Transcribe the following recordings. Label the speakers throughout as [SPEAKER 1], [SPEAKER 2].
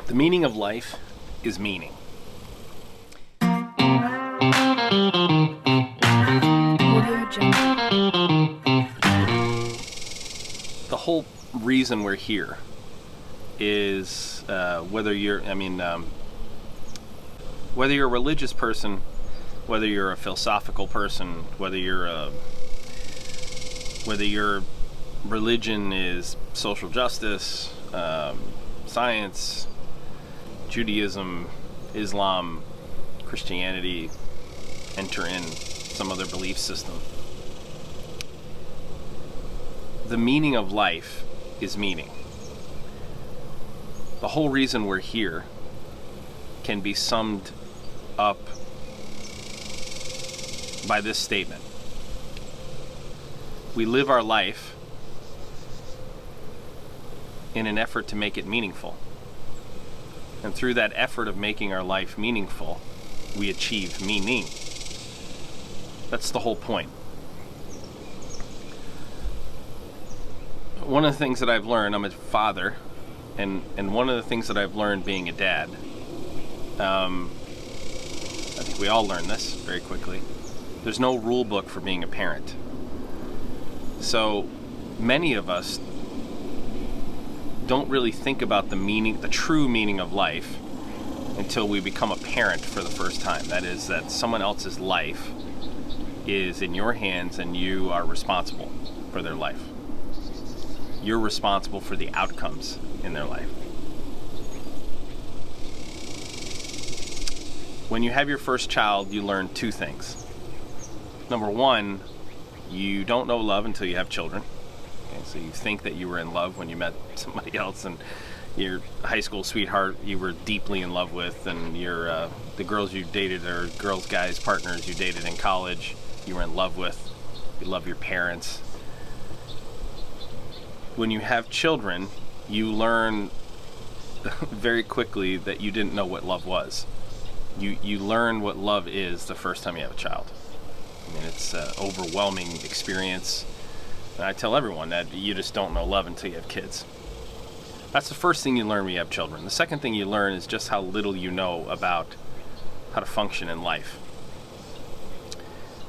[SPEAKER 1] The meaning of life is meaning. The whole reason we're here is whether you're a religious person, whether you're a philosophical person, whether your religion is social justice, science, Judaism, Islam, Christianity, enter in some other belief system. The meaning of life is meaning. The whole reason we're here can be summed up by this statement. We live our life in an effort to make it meaningful. And through that effort of making our life meaningful, we achieve meaning. That's the whole point. One of the things that I've learned, I'm a father, and one of the things that I've learned being a dad, I think we all learn this very quickly. There's no rule book for being a parent. So many of us don't really think about the true meaning of life until we become a parent for the first time. That is, that someone else's life is in your hands and you are responsible for their life. You're responsible for the outcomes in their life. When you have your first child, you learn two things. Number one, you don't know love until you have children. Okay, so you think that you were in love when you met somebody else, and your high school sweetheart you were deeply in love with, and your the girls you dated or guys partners you dated in college you were in love with. You love your parents. When you have children, you learn very quickly that you didn't know what love was. You learn what love is the first time you have a child. I mean, it's an overwhelming experience. And I tell everyone that you just don't know love until you have kids. That's the first thing you learn when you have children. The second thing you learn is just how little you know about how to function in life.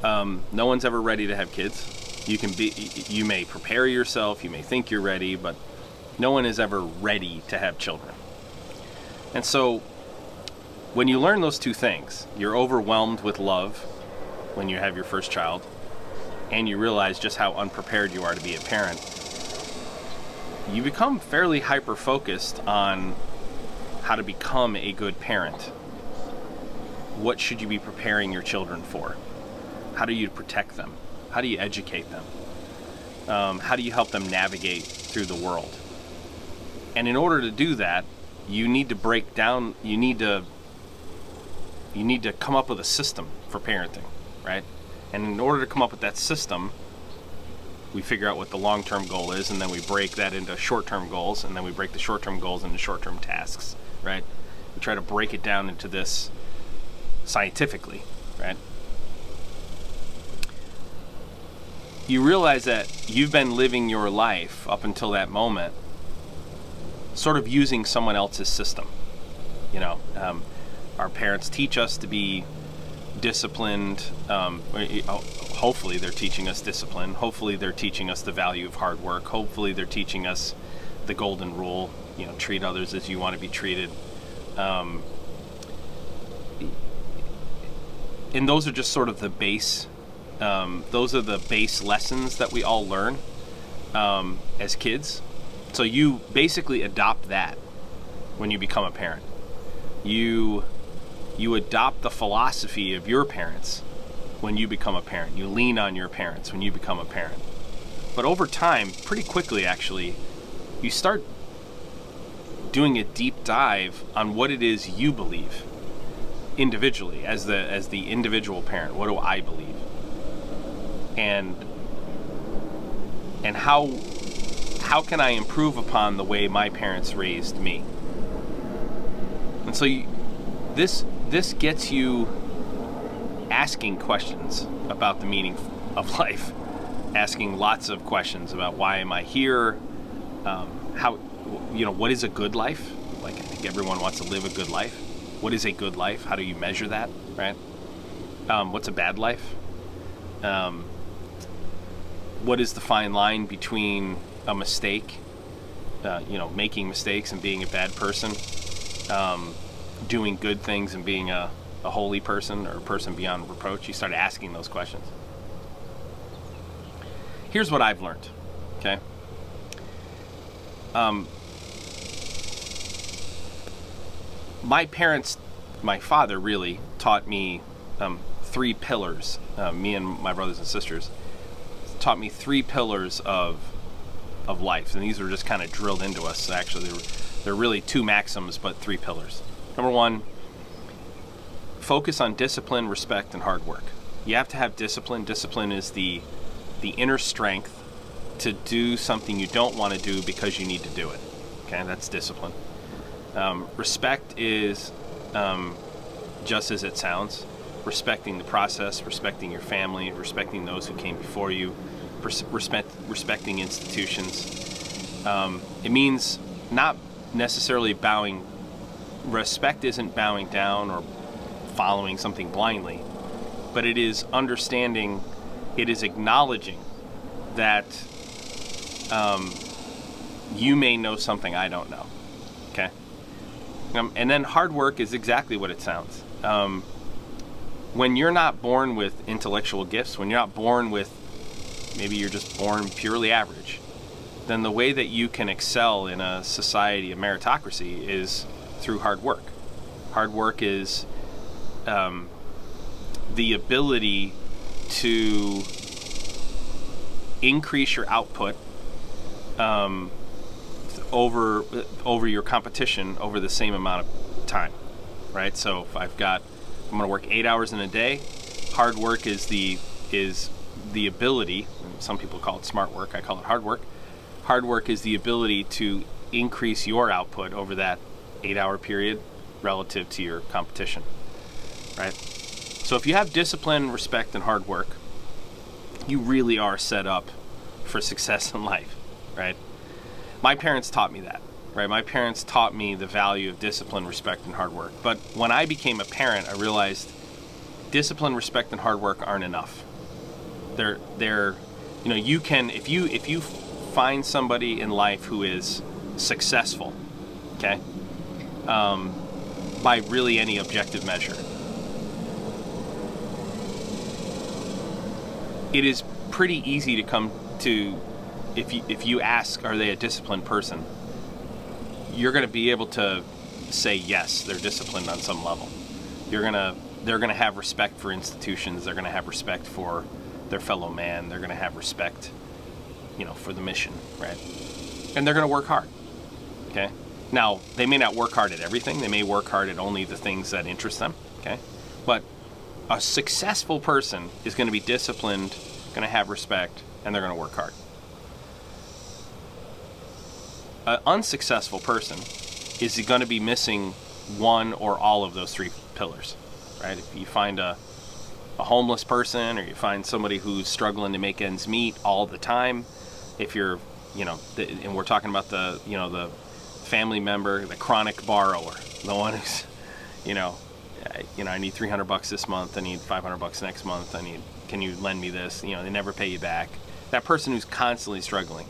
[SPEAKER 1] No one's ever ready to have kids. You may prepare yourself, you may think you're ready, but no one is ever ready to have children. And so when you learn those two things, you're overwhelmed with love when you have your first child, and you realize just how unprepared you are to be a parent. You become fairly hyper-focused on how to become a good parent. What should you be preparing your children for? How do you protect them? How do you educate them? How do you help them navigate through the world? And in order to do that, you need to break down, you need to come up with a system for parenting, right? And in order to come up with that system, we figure out what the long-term goal is, and then we break that into short-term goals, and then we break the short-term goals into short-term tasks, right? We try to break it down into this scientifically, right? You realize that you've been living your life up until that moment sort of using someone else's system. You know, our parents teach us to be disciplined. Hopefully they're teaching us discipline. Hopefully they're teaching us the value of hard work. Hopefully they're teaching us the golden rule, you know, treat others as you want to be treated. And those are just sort of the base. Those are the base lessons that we all learn as kids. So you basically adopt that when you become a parent. You adopt the philosophy of your parents when you become a parent. You lean on your parents when you become a parent. But over time, pretty quickly actually, you start doing a deep dive on what it is you believe individually as the individual parent. What do I believe? And how can I improve upon the way my parents raised me? And so this gets you asking questions about the meaning of life, asking lots of questions about why am I here, how, what is a good life? Like, I think everyone wants to live a good life. What is a good life? How do you measure that, right? What's a bad life? What is the fine line between a mistake, making mistakes and being a bad person, doing good things and being a holy person or a person beyond reproach? You start asking those questions. Here's what I've learned, okay? My father really taught me 3 pillars. Me and my brothers and sisters taught me 3 pillars of life, and these were just kind of drilled into us. Actually, they're really 2 maxims, but 3 pillars. Number 1, focus on discipline, respect, and hard work. You have to have discipline. Discipline is the inner strength to do something you don't want to do because you need to do it. Okay, that's discipline. Respect is just as it sounds. Respecting the process, respecting your family, respecting those who came before you, respecting institutions. It means not necessarily bowing. Respect isn't bowing down or following something blindly, but it is understanding, it is acknowledging that you may know something I don't know. Okay? And then hard work is exactly what it sounds. When you're not born with intellectual gifts, when you're not born with, maybe you're just born purely average, then the way that you can excel in a society of meritocracy is through hard work. Hard work is the ability to increase your output over your competition over the same amount of time, right? So if I'm going to work 8 hours in a day. Hard work is the ability. Some people call it smart work. I call it hard work. Hard work is the ability to increase your output over that 8-hour period relative to your competition, right? So if you have discipline, respect, and hard work, you really are set up for success in life, right? My parents taught me that, right? My parents taught me the value of discipline, respect, and hard work. But when I became a parent, I realized discipline, respect, and hard work aren't enough. You can, if you find somebody in life who is successful, okay, by really any objective measure, it is pretty easy to come to, if you ask, are they a disciplined person? You're going to be able to say yes, they're disciplined on some level. They're going to have respect for institutions. They're going to have respect for their fellow man. They're going to have respect, for the mission, right? And they're going to work hard. Okay. Now, they may not work hard at everything. They may work hard at only the things that interest them. Okay. But a successful person is going to be disciplined, going to have respect, and they're going to work hard. An unsuccessful person is going to be missing one or all of those 3 pillars, right? If you find a homeless person, or you find somebody who's struggling to make ends meet all the time, if you're, and we're talking about the family member, the chronic borrower, the one who's, I need $300 this month, I need $500 next month, can you lend me this? They never pay you back. That person who's constantly struggling,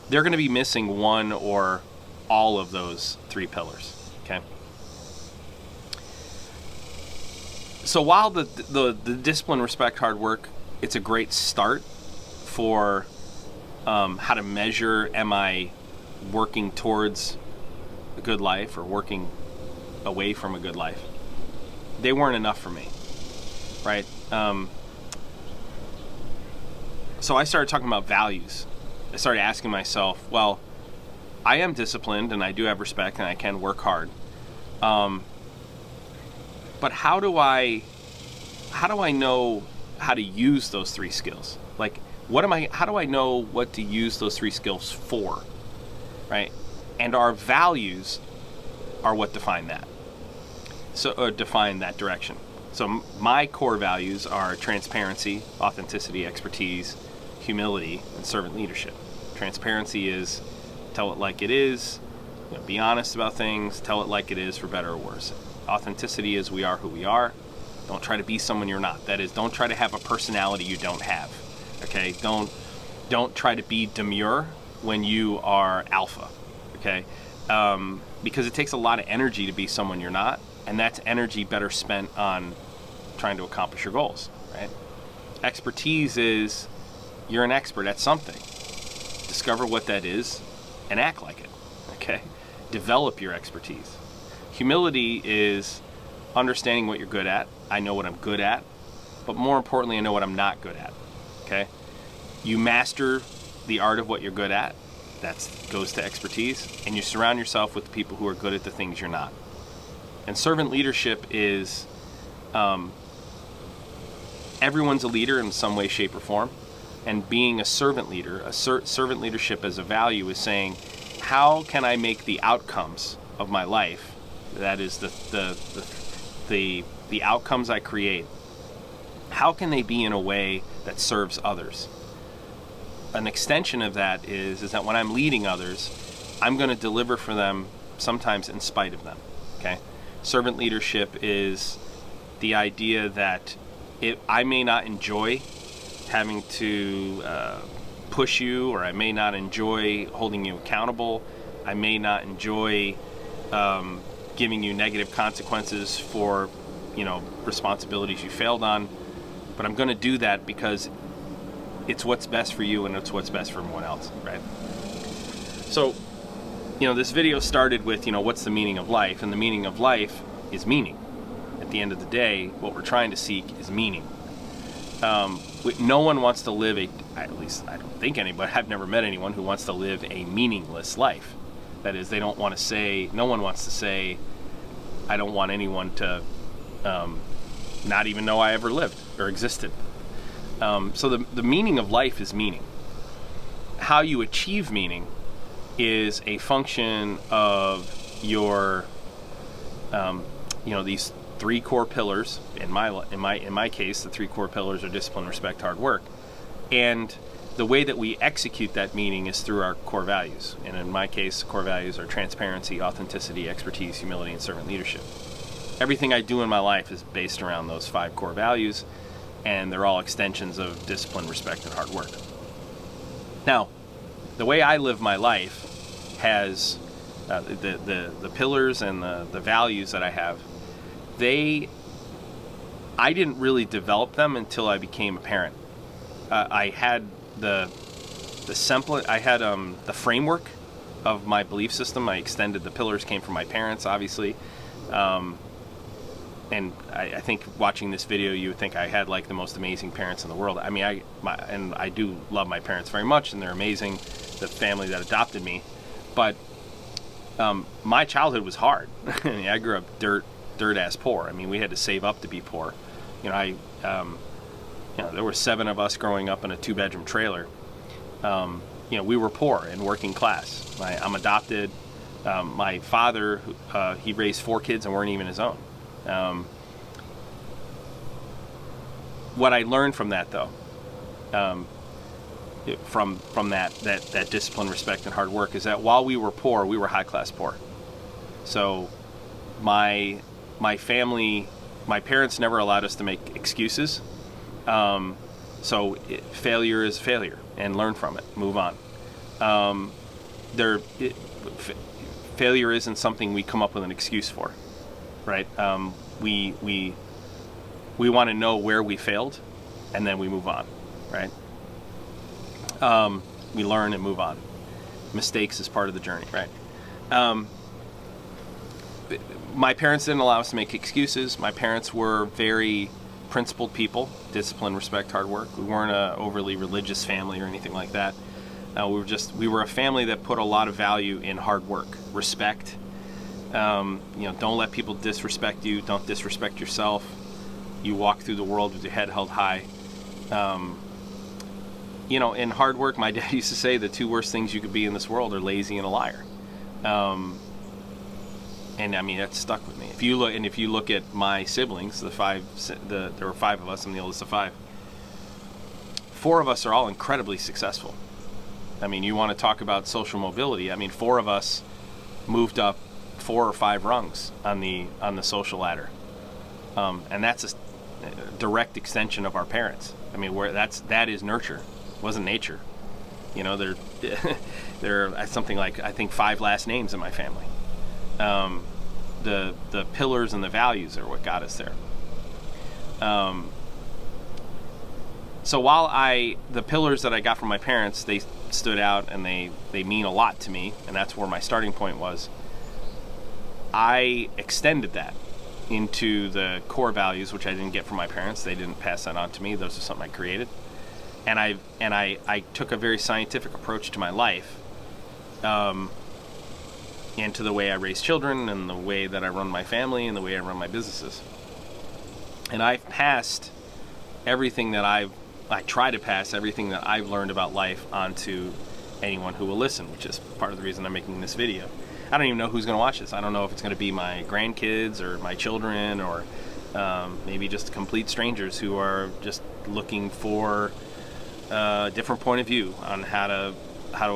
[SPEAKER 1] they're going to be missing one or all of those 3 pillars, okay? So while the discipline, respect, hard work, it's a great start for how to measure, am I working towards a good life or working away from a good life, they weren't enough for me, right? So I started talking about values. I started asking myself, well, I am disciplined and I do have respect and I can work hard. But how do I know how to use those 3 skills? Like, how do I know what to use those 3 skills for, right? And our values are what define that. So, define that direction. So my core values are transparency, authenticity, expertise, humility, and servant leadership. Transparency is tell it like it is. Be honest about things. Tell it like it is, for better or worse. Authenticity is we are who we are. Don't try to be someone you're not. That is, don't try to have a personality you don't have. Okay? Don't try to be demure when you are alpha. Okay? Because it takes a lot of energy to be someone you're not, and that's energy better spent on trying to accomplish your goals. Right? Expertise is you're an expert at something. Discover what that is and act like it. Okay? Develop your expertise. Humility is understanding what you're good at. I know what I'm good at, but more importantly, I know what I'm not good at. Okay? You master the art of what you're good at. That goes to expertise. And you surround yourself with the people who are good at the things you're not. And servant leadership is everyone's a leader in some way, shape, or form. And being a servant leader, servant leadership as a value is saying, how can I make the outcomes of my life, that is the outcomes I create, how can they be in a way that serves others? An extension of that is that when I'm leading others, I'm going to deliver for them sometimes in spite of them. Okay? Servant leadership is the idea that I may not enjoy having to push you, or I may not enjoy holding you accountable. I may not enjoy giving you negative consequences for, responsibilities you failed on. But I'm going to do that because it's what's best for you and it's what's best for everyone else, right? So, this video started with, what's the meaning of life? And the meaning of life is meaning. At the end of the day, what we're trying to seek is meaning. No one wants to live at least I don't think anybody, I've never met anyone who wants to live a meaningless life. That is, no one wants to say, I don't want anyone to not even know I ever lived or existed. So the meaning of life is meaning. How you achieve meaning is a function of your, these three core pillars. In my case, the three core pillars are discipline, respect, hard work, and the way that we execute that meaning is through our core values. And in my case, core values are transparency, authenticity, expertise, humility, and servant leadership. Everything I do in my life is based around those 5 core values, and they're all extensions of discipline, respect, and hard work. Now, the way I live my life has the pillars and the values that I have. I didn't really develop them until I became a parent. I had the framework of my belief system. The pillars came from my parents, obviously. And I think watching this video, you would think I had like the most amazing parents in the world. I mean, I do love my parents very much, and they're amazing, the family that adopted me. But my childhood was hard. I grew up dirt ass poor. I mean, we had to save up to be poor. There were 7 of us growing up in a 2-bedroom trailer. We were poor and working class. I'm adopted. My father, he raised 4 kids and weren't even his own. What I learned from that, though, from that discipline, respect, and hard work, is that while we were poor, we were high class poor. So my family, my parents never allowed us to make excuses. Failure is failure, and learn from it, move on. Failure isn't something we come up with an excuse for, right? We want to know where we failed, and then we move on, right? We learn and move on. Mistakes is part of the journey, right? My parents didn't allow us to make excuses. My parents were very principled people, discipline, respect, hard work. We weren't an overly religious family or anything like that. We were a family that put a lot of value in hard work, respect. Don't let people disrespect you. Don't disrespect yourself. You walk through the world with your head held high. In hard work, my dad used to say the 2 worst things you could be in this world are lazy and a liar. And I mean, that's stuck with me. If you look at my siblings, there were 5 of us. I'm the oldest of 5. 4 of us are all incredibly successful. I mean, you want to talk about social mobility. I mean, 4 of us moved up 4 or 5 rungs on the social ladder, and that's a direct extension of our parents. I mean, that is nurture, it wasn't nature. You know, there are something like, I think, 5 last names in my family. The pillars and the values are what got us there. So while the pillars that I got from my parents, they stood out and they mean a lot to me, and that's where my starting point was, I extended that into the core values, which I didn't get from my parents. They didn't pass that on to me. Those are something I created. And I took a very scientific approach to my life, and to the way I raise children, and the way that I run my family, and the way I run my businesses. And I've passed everything that I try to pass everything that I've learned about life onto anyone who will listen, which is part of the reason I'm making this video. I don't even know who's going to watch this. I don't know if it's going to be my grandkids or my children, or maybe just complete strangers who are just looking for a different point of view on how to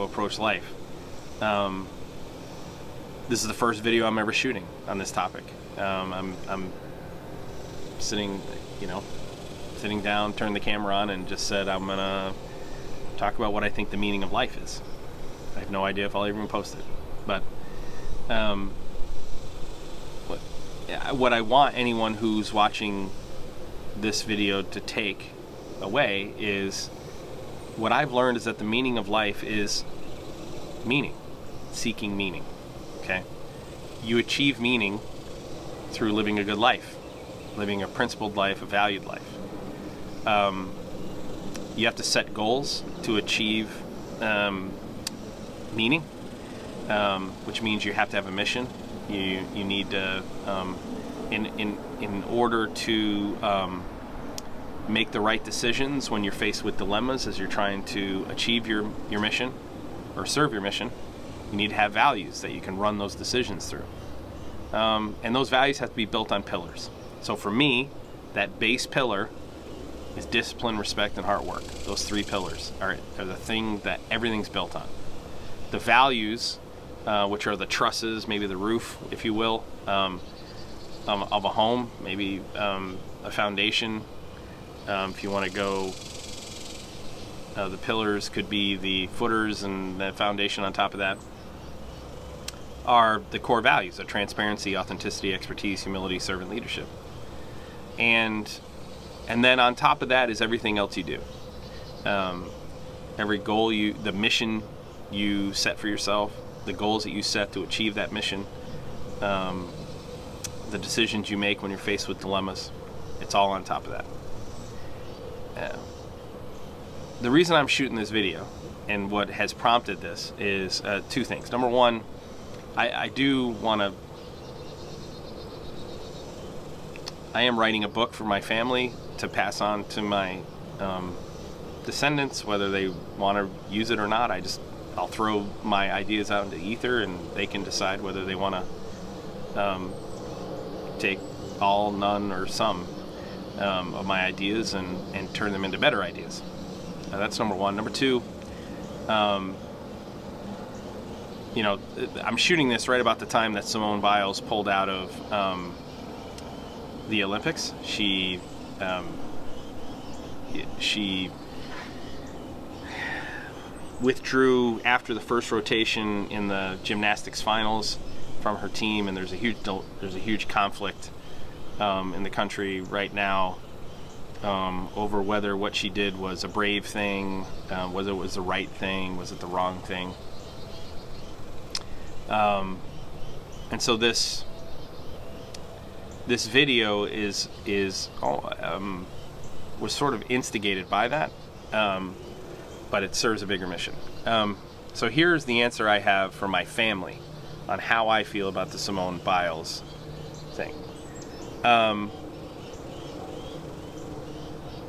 [SPEAKER 1] approach life. This is the first video I'm ever shooting on this topic. I'm sitting down, turned the camera on, and just said I'm gonna talk about what I think the meaning of life is. I have no idea if I'll even post it, but what I want anyone who's watching this video to take away is, what I've learned is that the meaning of life is meaning, seeking meaning. Okay, you achieve meaning through living a good life, living a principled life, a valued life. You have to set goals to achieve meaning, which means you have to have a mission. You need to, in order to make the right decisions when you're faced with dilemmas as you're trying to achieve your mission or serve your mission, you need to have values that you can run those decisions through. And those values have to be built on pillars. So for me, that base pillar is discipline, respect, and hard work. Those 3 pillars are the thing that everything's built on. The values, which are the trusses, maybe the roof, if you will, of a home, maybe a foundation. If you want to go, the pillars could be the footers, and the foundation on top of that are the core values of transparency, authenticity, expertise, humility, servant leadership. And then on top of that is everything else you do. Every goal the mission you set for yourself, the goals that you set to achieve that mission, the decisions you make when you're faced with dilemmas, it's all on top of that. The reason I'm shooting this video and what has prompted this is 2 things. Number one, I am writing a book for my family to pass on to my descendants, whether they want to use it or not. I'll throw my ideas out into ether, and they can decide whether they want to take all, none, or some of my ideas and turn them into better ideas. That's number one. Number two, I'm shooting this right about the time that Simone Biles pulled out of the Olympics. She withdrew after the first rotation in the gymnastics finals from her team, and there's a huge conflict in the country right now over whether what she did was a brave thing, whether it was the right thing, was it the wrong thing. And so this video was sort of instigated by that, but it serves a bigger mission. So here's the answer I have for my family on how I feel about the Simone Biles thing.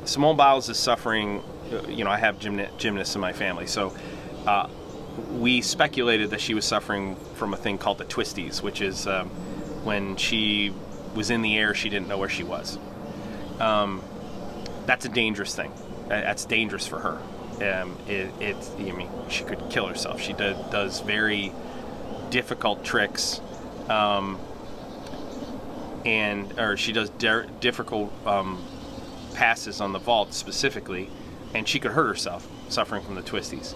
[SPEAKER 1] Simone Biles is suffering. I have gymnasts in my family, so we speculated that she was suffering from a thing called the twisties, which is when she was in the air, she didn't know where she was. That's a dangerous thing. That's dangerous for her. She could kill herself. She does very difficult tricks, or she does difficult passes on the vault specifically, and she could hurt herself suffering from the twisties.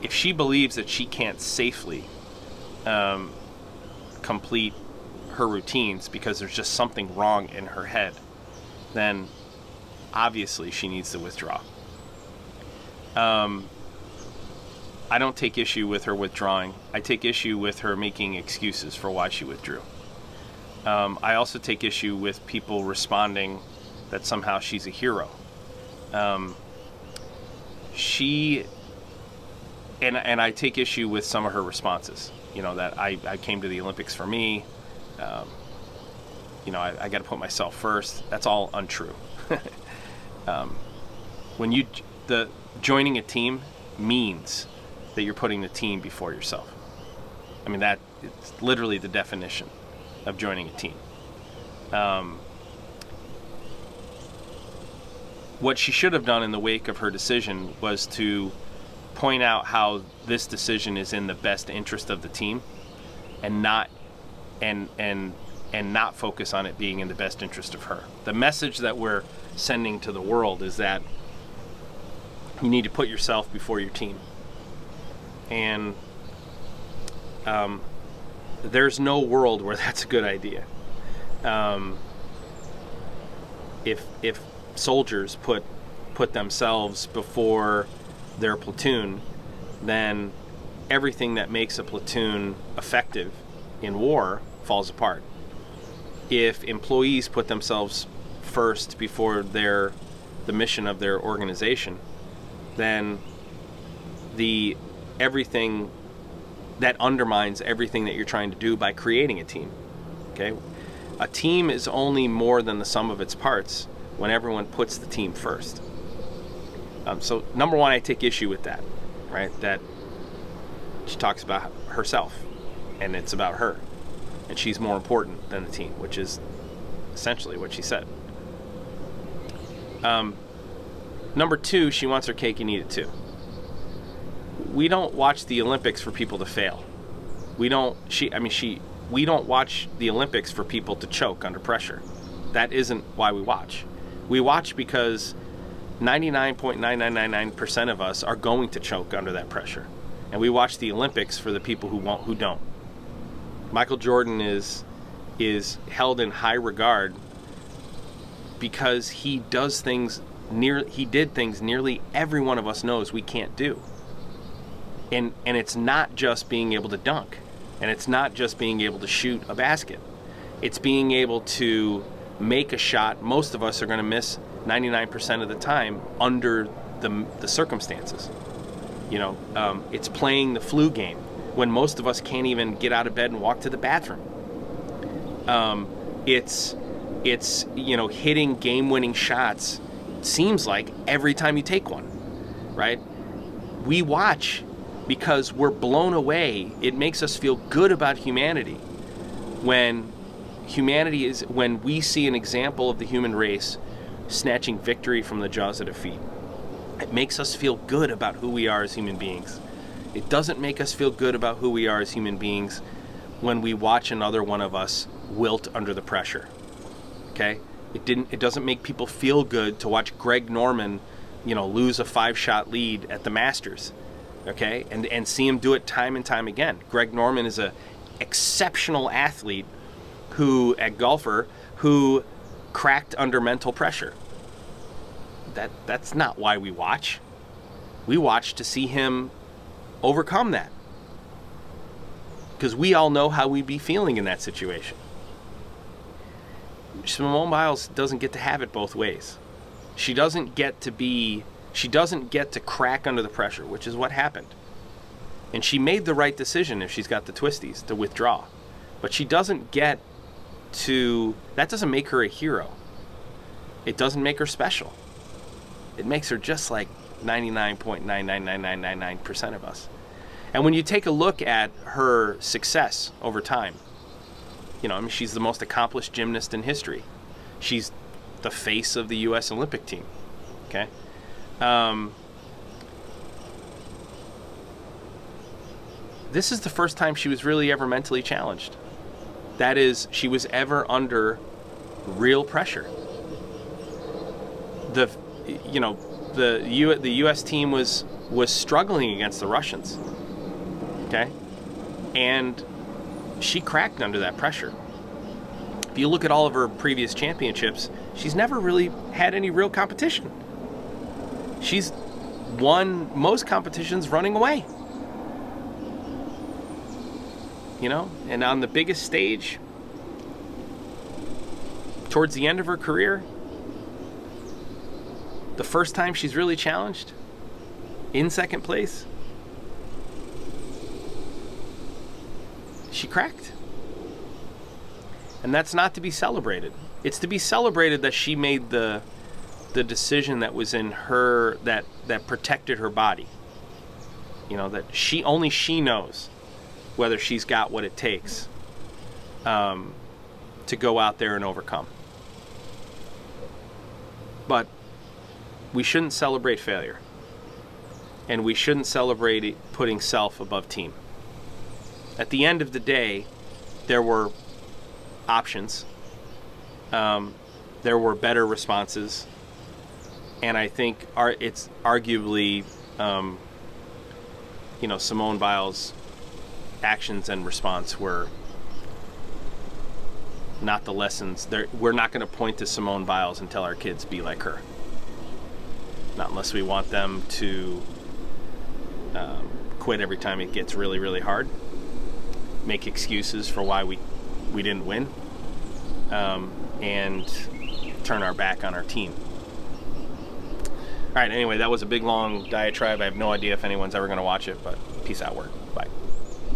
[SPEAKER 1] If she believes that she can't safely complete her routines because there's just something wrong in her head, then obviously she needs to withdraw. I don't take issue with her withdrawing. I take issue with her making excuses for why she withdrew. I also take issue with people responding that somehow she's a hero. And I take issue with some of her responses. That I came to the Olympics for me. I got to put myself first. That's all untrue. When joining a team means that you're putting the team before yourself. I mean, that it's literally the definition of joining a team. What she should have done in the wake of her decision was to point out how this decision is in the best interest of the team, and not focus on it being in the best interest of her. The message that we're sending to the world is that you need to put yourself before your team. And there's no world where that's a good idea. If soldiers put themselves before their platoon, then everything that makes a platoon effective in war falls apart. If employees put themselves first before the mission of their organization, then everything that undermines everything that you're trying to do by creating a team. Okay? A team is only more than the sum of its parts when everyone puts the team first. So number one, I take issue with that, right? That she talks about herself, and it's about her, and she's more important than the team, which is essentially what she said. Number two, she wants her cake and eat it too. We don't watch the Olympics for people to fail. We don't watch the Olympics for people to choke under pressure. That isn't why we watch. We watch because 99.9999% of us are going to choke under that pressure. And we watch the Olympics for the people who don't. Michael Jordan is held in high regard because he did things nearly every one of us knows we can't do. And it's not just being able to dunk, and it's not just being able to shoot a basket. It's being able to make a shot most of us are going to miss 99% of the time under the circumstances. It's playing the flu game when most of us can't even get out of bed and walk to the bathroom. It's hitting game-winning shots, seems like, every time you take one, right? We watch because we're blown away. It makes us feel good about humanity when we see an example of the human race snatching victory from the jaws of defeat. It makes us feel good about who we are as human beings. It doesn't make us feel good about who we are as human beings when we watch another one of us wilt under the pressure. Okay? It doesn't make people feel good to watch Greg Norman, lose a 5-shot lead at the Masters. Okay? And see him do it time and time again. Greg Norman is a exceptional athlete golfer who cracked under mental pressure. That's not why we watch. We watch to see him overcome that, because we all know how we'd be feeling in that situation. Simone Biles doesn't get to have it both ways. She doesn't get to crack under the pressure, which is what happened. And she made the right decision if she's got the twisties to withdraw. But she doesn't get to, that doesn't make her a hero. It doesn't make her special. It makes her just like 99.999999% of us. And when you take a look at her success over time, she's the most accomplished gymnast in history. She's the face of the U.S. Olympic team. Okay? this is the first time she was really ever mentally challenged. That is, she was ever under real pressure. The U.S. team was struggling against the Russians. Okay, and she cracked under that pressure. If you look at all of her previous championships, she's never really had any real competition. She's won most competitions running away. And on the biggest stage, towards the end of her career, the first time she's really challenged, in second place, she cracked. And that's not to be celebrated. It's to be celebrated that she made the decision that was in her, that protected her body. That she knows whether she's got what it takes to go out there and overcome. But we shouldn't celebrate failure. And we shouldn't celebrate putting self above team. At the end of the day, there were options. There were better responses. And I think it's arguably, Simone Biles' actions and response were not the lessons. We're not going to point to Simone Biles and tell our kids be like her. Not unless we want them to quit every time it gets really, really hard. Make excuses for why we didn't win. And turn our back on our team. All right, anyway, that was a big, long diatribe. I have no idea if anyone's ever going to watch it, but peace out, work.